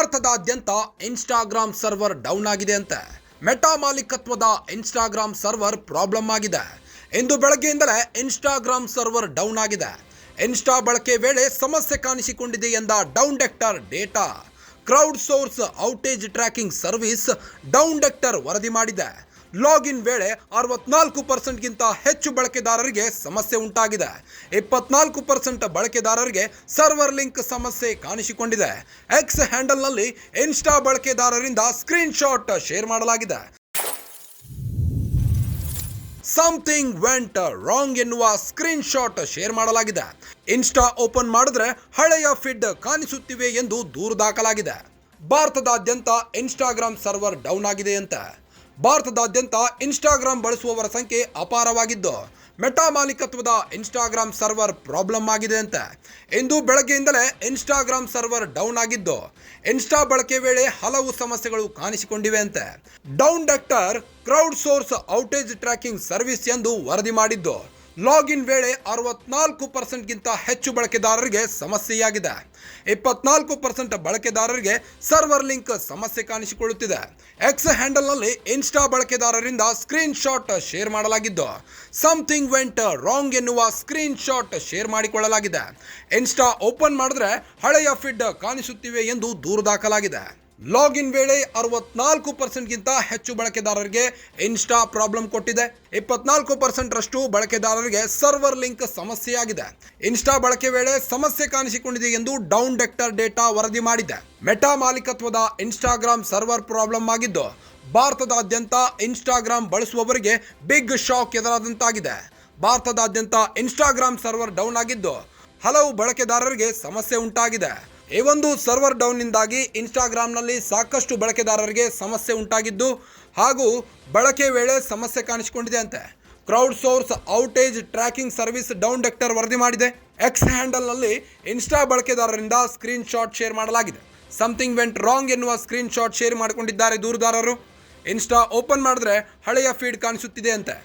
ಭಾರತದಾದ್ಯಂತ Instagram server down ಆಗಿದೆ ಅಂತೆ. ಮೆಟಾ ಮಾಲೀಕತ್ವದ ಇನ್ಸ್ಟಾಗ್ರಾಮ್ ಸರ್ವರ್ ಪ್ರಾಬ್ಲಮ್ ಆಗಿದೆ. ಇಂದು ಬೆಳಗ್ಗೆಯಿಂದಲೇ ಇನ್ಸ್ಟಾಗ್ರಾಮ್ ಸರ್ವರ್ ಡೌನ್ ಆಗಿದೆ. ಇನ್ಸ್ಟಾ ಬಳಕೆ ವೇಳೆ ಸಮಸ್ಯೆ ಕಾಣಿಸಿಕೊಂಡಿದೆ ಎಂದ Downdetector data. Crowd source outage tracking service Downdetector ವರದಿ ಮಾಡಿದೆ. ಲಾಗಿನ್ ವೇಳೆ 64%ಗಿಂತ ಹೆಚ್ಚು ಬಳಕೆದಾರರಿಗೆ ಸಮಸ್ಯೆ ಉಂಟಾಗಿದೆ. 24% ಬಳಕೆದಾರರಿಗೆ ಸರ್ವರ್ ಲಿಂಕ್ ಸಮಸ್ಯೆ ಕಾಣಿಸಿಕೊಂಡಿದೆ. ಎಕ್ಸ್ ಹ್ಯಾಂಡಲ್ನಲ್ಲಿ ಇನ್ಸ್ಟಾ ಬಳಕೆದಾರರಿಂದ ಸ್ಕ್ರೀನ್ ಶಾಟ್ ಶೇರ್ ಮಾಡಲಾಗಿದೆ. ಸಮಥಿಂಗ್ ವೆಂಟ್ ರಾಂಗ್ ಎನ್ನುವ ಸ್ಕ್ರೀನ್ ಶಾಟ್ ಶೇರ್ ಮಾಡಲಾಗಿದೆ. ಇನ್ಸ್ಟಾ ಓಪನ್ ಮಾಡಿದ್ರೆ ಹಳೆಯ ಫೀಡ್ ಕಾಣಿಸುತ್ತಿವೆ ಎಂದು ದೂರು ದಾಖಲಾಗಿದೆ. ಭಾರತದಾದ್ಯಂತ ಇನ್ಸ್ಟಾಗ್ರಾಮ್ ಸರ್ವರ್ ಡೌನ್ ಆಗಿದೆ ಅಂತ. ಭಾರತದಾದ್ಯಂತ ಇನ್ಸ್ಟಾಗ್ರಾಮ್ ಬಳಸುವವರ ಸಂಖ್ಯೆ ಅಪಾರವಾಗಿದ್ದು, ಮೆಟಾ ಮಾಲೀಕತ್ವದ ಇನ್ಸ್ಟಾಗ್ರಾಮ್ ಸರ್ವರ್ ಪ್ರಾಬ್ಲಮ್ ಆಗಿದೆ ಅಂತ. ಇಂದು ಬೆಳಗ್ಗೆಯಿಂದಲೇ ಇನ್ಸ್ಟಾಗ್ರಾಮ್ ಸರ್ವರ್ ಡೌನ್ ಆಗಿದ್ದು, ಇನ್ಸ್ಟಾ ಬಳಕೆ ವೇಳೆ ಹಲವು ಸಮಸ್ಯೆಗಳು ಕಾಣಿಸಿಕೊಂಡಿವೆ ಅಂತೆ. Downdetector crowd source outage tracking service ಎಂದು ವರದಿ ಮಾಡಿದ್ದು, ಲಾಗಿನ್ ವೇಳೆ 64%ಗಿಂತ ಹೆಚ್ಚು ಬಳಕೆದಾರರಿಗೆ ಸಮಸ್ಯೆಯಾಗಿದೆ. 24% ಬಳಕೆದಾರರಿಗೆ ಸರ್ವರ್ ಲಿಂಕ್ ಸಮಸ್ಯೆ ಕಾಣಿಸಿಕೊಳ್ಳುತ್ತಿದೆ. ಎಕ್ಸ್ ಹ್ಯಾಂಡಲ್ನಲ್ಲಿ ಇನ್ಸ್ಟಾ ಬಳಕೆದಾರರಿಂದ ಸ್ಕ್ರೀನ್ ಶಾಟ್ ಶೇರ್ ಮಾಡಲಾಗಿದ್ದು, ಸಮಥಿಂಗ್ ವೆಂಟ್ ರಾಂಗ್ ಎನ್ನುವ ಸ್ಕ್ರೀನ್ ಶಾಟ್ ಶೇರ್ ಮಾಡಿಕೊಳ್ಳಲಾಗಿದೆ. ಇನ್ಸ್ಟಾ ಓಪನ್ ಮಾಡಿದ್ರೆ ಹಳೆಯ ಫೀಡ್ ಕಾಣಿಸುತ್ತಿವೆ ಎಂದು ದೂರು ದಾಖಲಾಗಿದೆ. ಲಾಗಿನ್ ವೇಳೆ 64%ಗಿಂತ ಹೆಚ್ಚು ಬಳಕೆದಾರರಿಗೆ ಇನ್ಸ್ಟಾ ಪ್ರಾಬ್ಲಮ್ ಕೊಟ್ಟಿದೆ. 24% ರಷ್ಟು ಬಳಕೆದಾರರಿಗೆ ಸರ್ವರ್ ಲಿಂಕ್ ಸಮಸ್ಯೆಯಾಗಿದೆ. ಇನ್ಸ್ಟಾ ಬಳಕೆ ವೇಳೆ ಸಮಸ್ಯೆ ಕಾಣಿಸಿಕೊಂಡಿದೆ ಎಂದು ಡೌನ್ ಡೆಕ್ಟರ್ ಡೇಟಾ ವರದಿ ಮಾಡಿದೆ. ಮೆಟಾ ಮಾಲೀಕತ್ವದ ಇನ್ಸ್ಟಾಗ್ರಾಮ್ ಸರ್ವರ್ ಪ್ರಾಬ್ಲಮ್ ಆಗಿದ್ದು, ಭಾರತದಾದ್ಯಂತ ಇನ್ಸ್ಟಾಗ್ರಾಮ್ ಬಳಸುವವರಿಗೆ ಬಿಗ್ ಶಾಕ್ ಎದುರಾದಂತಾಗಿದೆ. ಭಾರತದಾದ್ಯಂತ ಇನ್ಸ್ಟಾಗ್ರಾಮ್ ಸರ್ವರ್ ಡೌನ್ ಆಗಿದ್ದು, ಹಲವು ಬಳಕೆದಾರರಿಗೆ ಸಮಸ್ಯೆ ಉಂಟಾಗಿದೆ. ಈ ಒಂದು ಸರ್ವರ್ ಡೌನ್ನಿಂದಾಗಿ ಇನ್ಸ್ಟಾಗ್ರಾಮ್ನಲ್ಲಿ ಸಾಕಷ್ಟು ಬಳಕೆದಾರರಿಗೆ ಸಮಸ್ಯೆ ಉಂಟಾಗಿದ್ದು ಹಾಗೂ ಬಳಕೆ ವೇಳೆ ಸಮಸ್ಯೆ ಕಾಣಿಸಿಕೊಂಡಿದೆ ಅಂತೆ. Crowd source outage tracking service Downdetector ವರದಿ ಮಾಡಿದೆ. ಎಕ್ಸ್ ಹ್ಯಾಂಡಲ್ನಲ್ಲಿ ಇನ್ಸ್ಟಾ ಬಳಕೆದಾರರಿಂದ ಸ್ಕ್ರೀನ್ ಶಾಟ್ ಶೇರ್ ಮಾಡಲಾಗಿದೆ. ಸಮಥಿಂಗ್ ವೆಂಟ್ ರಾಂಗ್ ಎನ್ನುವ ಸ್ಕ್ರೀನ್ ಶಾಟ್ ಶೇರ್ ಮಾಡಿಕೊಂಡಿದ್ದಾರೆ ದೂರುದಾರರು. ಇನ್ಸ್ಟಾ ಓಪನ್ ಮಾಡಿದ್ರೆ ಹಳೆಯ ಫೀಡ್ ಕಾಣಿಸುತ್ತಿದೆ ಅಂತೆ.